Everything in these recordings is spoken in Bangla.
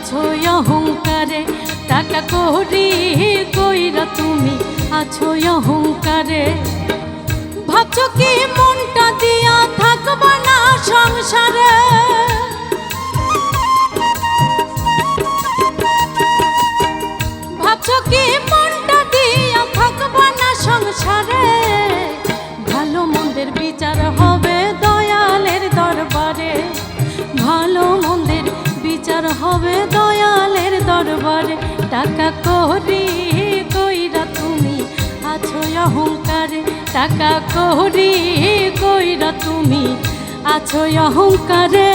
আছো অহংকারে, টাকা কড়ি কইরা তুমি আছো অহংকারে। ভাবছো কি মনটা দিয়া থাকবা না সংসারে, ভাবছো কি মনটা দিয়া থাকবা না সংসারে। ভালো মন্দের বিচার হবে দয়ালের দরবারে, ভালো মন্দের বিচার হবে দয়ালের দরবারে। টাকা কড়ি কইরা তুমি আছো অহংকারে, টাকা কড়ি কইরা তুমি আছো অহংকারে।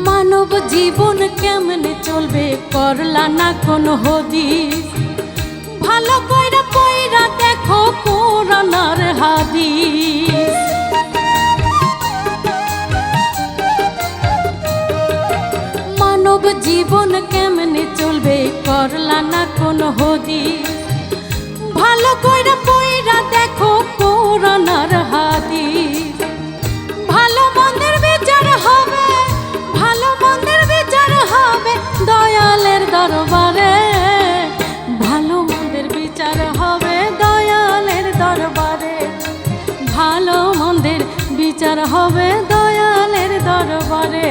মানব জীবন কেমনে চলবে করলা না কোনো হদিস, ভালো কইরা কইরা দেখো কোরআনের হাদিস। মানব জীবন কেমনে চলবে করলা না কোনো হদিস, ভালো কইরা কইরা দেখো কোরআনের হাদিস। ভালো মন্দের বিচার হবে, ভালো মন্দের বিচার হবে দয়ালের দরবারে, ভালো মন্দের বিচার হবে দয়ালের দরবারে, ভালো মন্দের বিচার হবে দয়ালের দরবারে।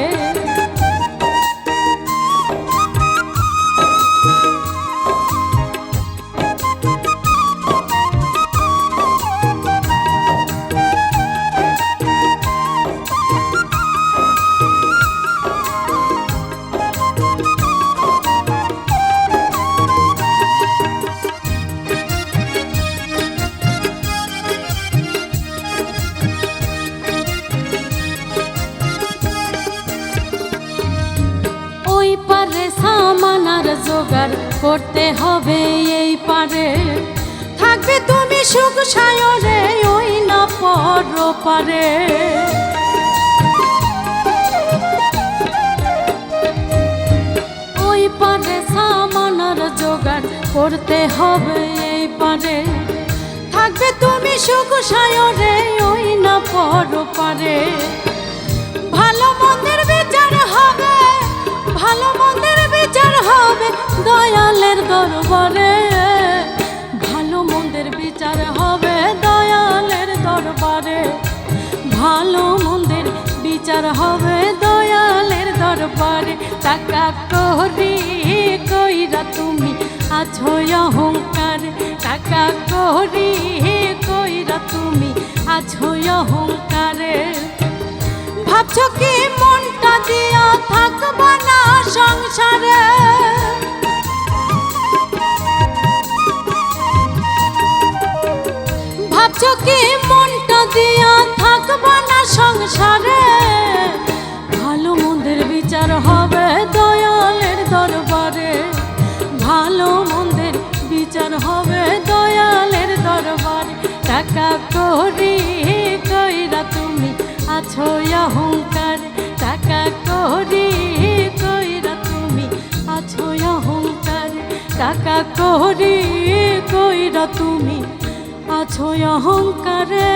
ওই পারে সামানার জোগাড় করতে হবে, এই পারে থাকবে তুমি সুখ সায়রে, ওই না পর পারে। ওই পারে সামানার জোগাড় করতে হবে, এই পারে থাকবে তুমি সুখ সায়রে, ওই না পর পারে। ভালো মন্দের বিচার হবে, ভালো মন্দের বিচার হবে দয়ালের দরবারে, ভালো মন্দের বিচার হবে দয়ালের দরবারে, ভালো মন্দের বিচার হবে দয়ালের দরবারে। টাকা কড়ি কইরা তুমি আছো অহংকারে, টাকা কড়ি কইরা তুমি আছো অহংকারে। ভাবছো কি মনটা দিয়া থাকবা না সংসারে, ভাবছো কি মনটা দিয়া থাকবা না সংসারে। ভালো মন্দের বিচার হবে দয়ালের দরবারে, ভালো মন্দের বিচার হবে দয়ালের দরবারে। টাকা কড়ি কইরা তুমি আছো অহংকারে, টাকা কড়ি কইরা তুমি আছো অহংকারে, টাকা কড়ি কইরা তুমি আছো অহংকারে।